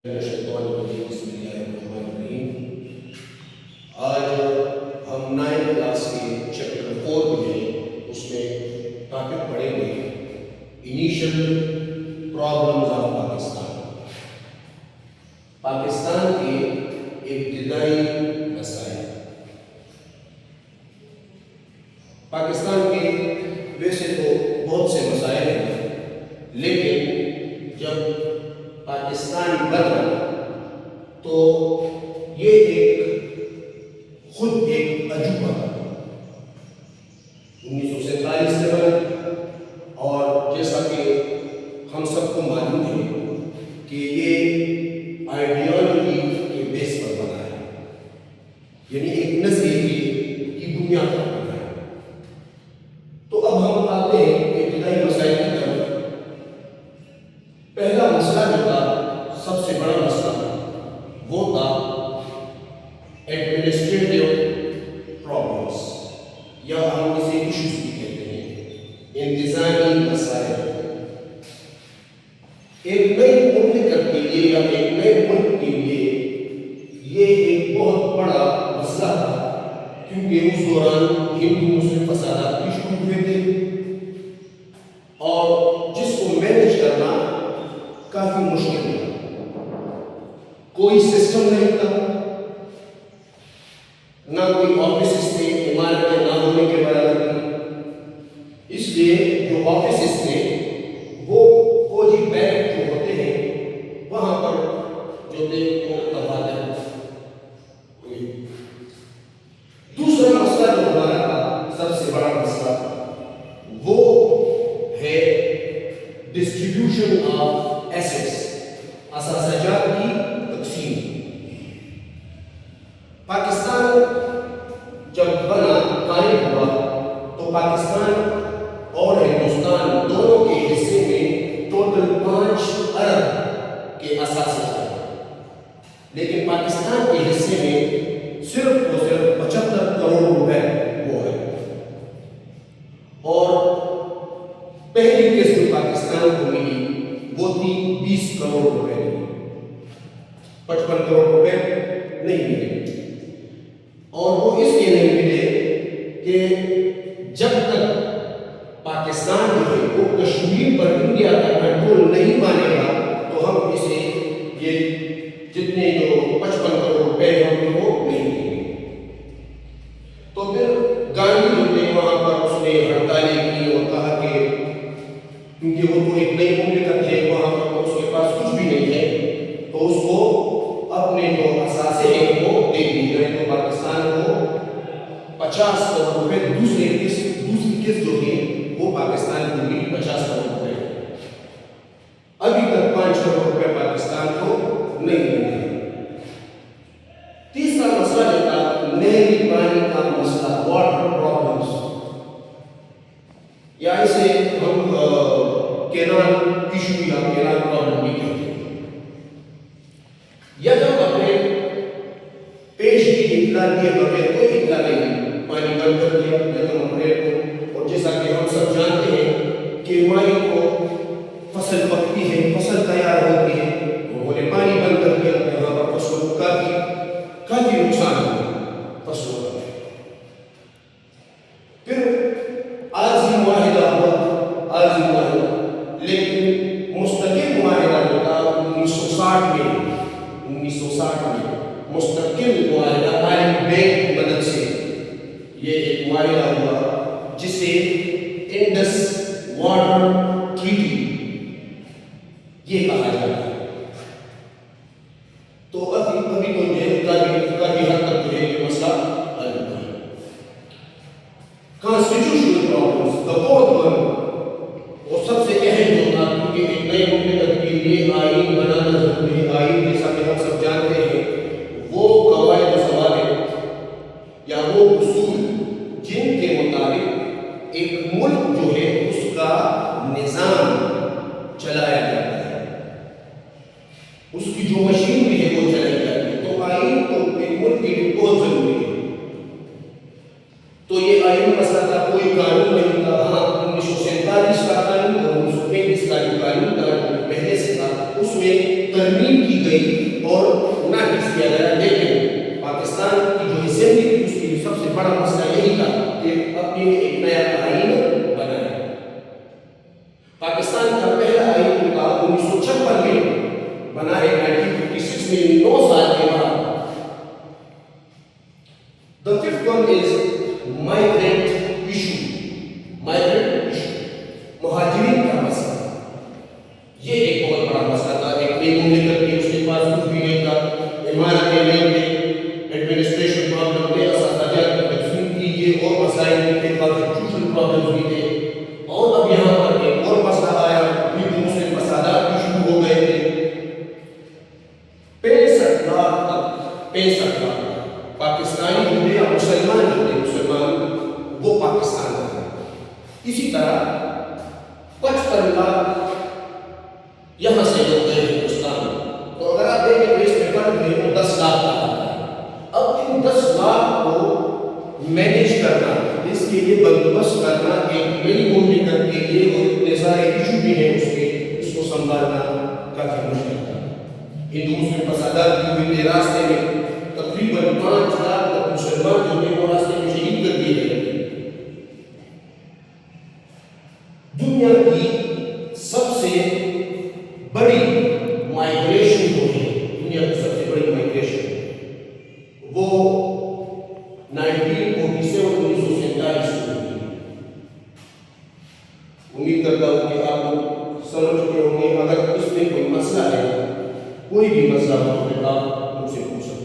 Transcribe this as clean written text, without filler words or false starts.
الشیطان الرجیم بسم اللہ الرحمن الرحیم۔ آج ہم 9 کلاس کے چیپٹر 4 میں ہیں، اس میں ٹاپک پڑھیں گے initial problems of Pakistan, Pakistan کے ابتدائی مسائل۔ پاکستان کے ویسے تو بہت سے مسائل ہیں، لیکن جب پاکستان بنا تو یہ خود ایک عجوبہ تھا۔ 1947 سے بنا، اور جیسا کہ ہم سب کو معلوم ہے کہ یہ آئیڈیالوجی کے بیس پر بنا ہے، یعنی ایک نظریے کی بنیاد پر بنا ہے۔ تو اب ہم آتے ہیں ابتدائی مسائل کی طرف۔ پہلا مسئلہ جو تھا، سب سے بڑا مسئلہ وہ تھا ایڈمنسٹریٹو پرابلمس، یا ہم اسے ایشوز بھی کہتے ہیں، انتظامی مسائل۔ ایک نئی مملکت کے لیے یا ایک نئے ملک کے لیے یہ ایک بہت بڑا مسئلہ تھا، کیونکہ اس دوران ہندو مسلم فسادات بھی شروع ہوئے تھے، اور جس کو مینیج کرنا کافی مشکل تھا۔ کوئی سسٹم نہیں تھا، نہ کوئی آفیسز تھے، عمارتیں نہ ہونے کے برابر تھی۔ اس لیے جو آفیسز تھے وہ فوجی بیرک جو ہوتے ہیں وہاں پر جو تھے وہ تبادلہ ہوئے۔ دوسرا مسئلہ جو ہمارا تھا، سب سے بڑا مسئلہ، وہ ہے ڈسٹریبیوشن آف ایسٹس، اثاثہ جات کی تقسیم۔ پاکستان جب بنا، قائم ہوا، تو پاکستان اور ہندوستان دونوں کے حصے میں ٹوٹل 5 ارب کے اثاثے تھے، لیکن پاکستان کے حصے میں صرف اور صرف 75 کروڑ روپے وہ ہے، اور پہلی قسط پاکستان کو ملی وہ تھی 20 کروڑ روپے، 55 کروڑ روپے نہیں ملے۔ اور وہ اس لیے نہیں ملے کہ جب تک پاکستان جو ہے وہ کشمیر پر انڈیا کا کنٹرول نہیں مانے گا تو ہم اسے یہ جتنے جو 55 کروڑ روپے ہم وہ نہیں ملیں گے۔ تو پھر گاندھی جو تھے وہاں پر اس نے ہڑتالیں کی اور کہا کہ کیونکہ وہ تو ایک نئی مملکت ہے، وہاں پر اس کے پاس کچھ بھی نہیں ہے، تو اس کو اپنے جو اثاثے ہیں وہ دے دیے گئے۔ تو پاکستان کو 50 کروڑ روپے دوسری قسط جو ہے وہ پاکستان کو ملی 50 کروڑ روپے۔ ابھی تک 5 کروڑ روپے پاکستان کو نہیں ملے۔ تیسرا مسئلہ جو تھا، نہری پانی کا مسئلہ، واٹر پرابلمس، یا اسے ہم کینال ایشو یا کینال پرابلم بھی کہتے ہیں۔ یا جب اپنے پیش کی اطلاع دیے بغیر کوئی اطلاع نہیں، پانی بند کر دیا یکم اپریل کو، اور جیسا کہ ہم سب جانتے ہیں کہ مئی کو فصل پکتی ہے، فصل تیار ہوتی ہے، لوگوں نے پانی بند کر دیا، یہاں پر فصلوں کو کافی نقصان ہوا فصلوں کا۔ پھر عارضی معاہدہ ہوا، عارضی معاہدہ، لیکن مستقل معاہدہ ہوتا 1960 میں مستقل معاہدہ عالمی بینک کی مدد سے یہ ایک معاہدہ ہوا جسے انڈس واٹر ٹریٹی یہ کہا جاتا ہے۔ تو ابھی تو یہ کافی حد تک جو ہے یہ مسئلہ حل ہوا ہے۔ Constitutional problems, the fourth one, اور سب سے اہم جو تھا، کیونکہ ایک نئے مملکت کے لیے آئین بنانا ضروری ہے۔ آئین جیسا کہ ہم سب جانتے ہیں وہ قواعد و ضوابط یا وہ اصول جن کے مطابق ایک ملک جو ہے اس کا نظام چلایا جاتا ہے، اس کی جو مشینری ہے وہ چلائی جاتی ہے۔ تو آئین تو ایک ملک کے لیے بہت ضروری ہے۔ تو یہ آئین مسئلہ تھا، کوئی قانون نہیں تھا۔ ہاں 1947 کا قانون اور 1935 کا جو قانون تھا پہلے سے تھا، اس میں ترمیم کی گئی اور نہ ہی کیا گیا، لیکن پاکستان کی جو اسمبلی تھی اس کی سب سے بڑا مسئلہ یہی تھا کہ اپنے ایک نیا آئین بنائے۔ پاکستان کا پہلا آئین کا 1956 میں بنا ہے، 1956 میں 9 سال کے بعد۔ The fifth one is migrant issue. Migrant issue. مہاجرین کا مسئلہ، یہ ایک بہت بڑا مسئلہ تھا۔ ایک نئی مملکت کی، اس کے پاس کچھ بھی نہیں تھا، عمارتیں نہیں تھے، ایڈمنسٹریشن پرابلم تھے، اساتذہ کی تقسیم تھی، یہ اور مسائل بھی تھے، کانسٹیٹیوشنل پرابلمز بھی تھے۔ اور اب یہاں پر ایک اور مسئلہ آیا، ہندو مسلم فسادات بھی شروع ہو گئے تھے۔ 65 لاکھ پاکستانی جو تھے یا مسلمان جو تھے، مسلمان وہ پاکستان میں تھے۔ اسی طرح 55 لاکھ یہاں سے لوگ گئے ہندوستان۔ تو اگر آپ دیکھیں تو اس میں فرق ہے، وہ 10 لاکھ کا آتا ہے۔ اب ان 10 لاکھ کو مینیج کرنا، اس کے لیے بندوبست کرنا، ایک نئی مملکت کے لیے اور اتنے سارے ایشو بھی ہیں اس کے، اس کو سنبھالنا کافی مشکل تھا۔ ہندو مسلم فسادات بھی ہوئے تھے، راستے میں تقریباً 5 لاکھ تک مسلمان جو تھے وہ راستے میں شہید کر دیے گئے۔ دنیا کی سب سے بڑی مائگریشن جو ہے، دنیا کی سب سے بڑی مائگریشن وہ 1947 میں ہوئی۔ امید کرتا ہوں کہ آپ لوگ سمجھ چکے ہوں گے۔ اگر اس میں کوئی مسئلہ ہے، کوئی بھی مسئلہ ہو تو آپ مجھ سے پوچھ سکتے ہیں۔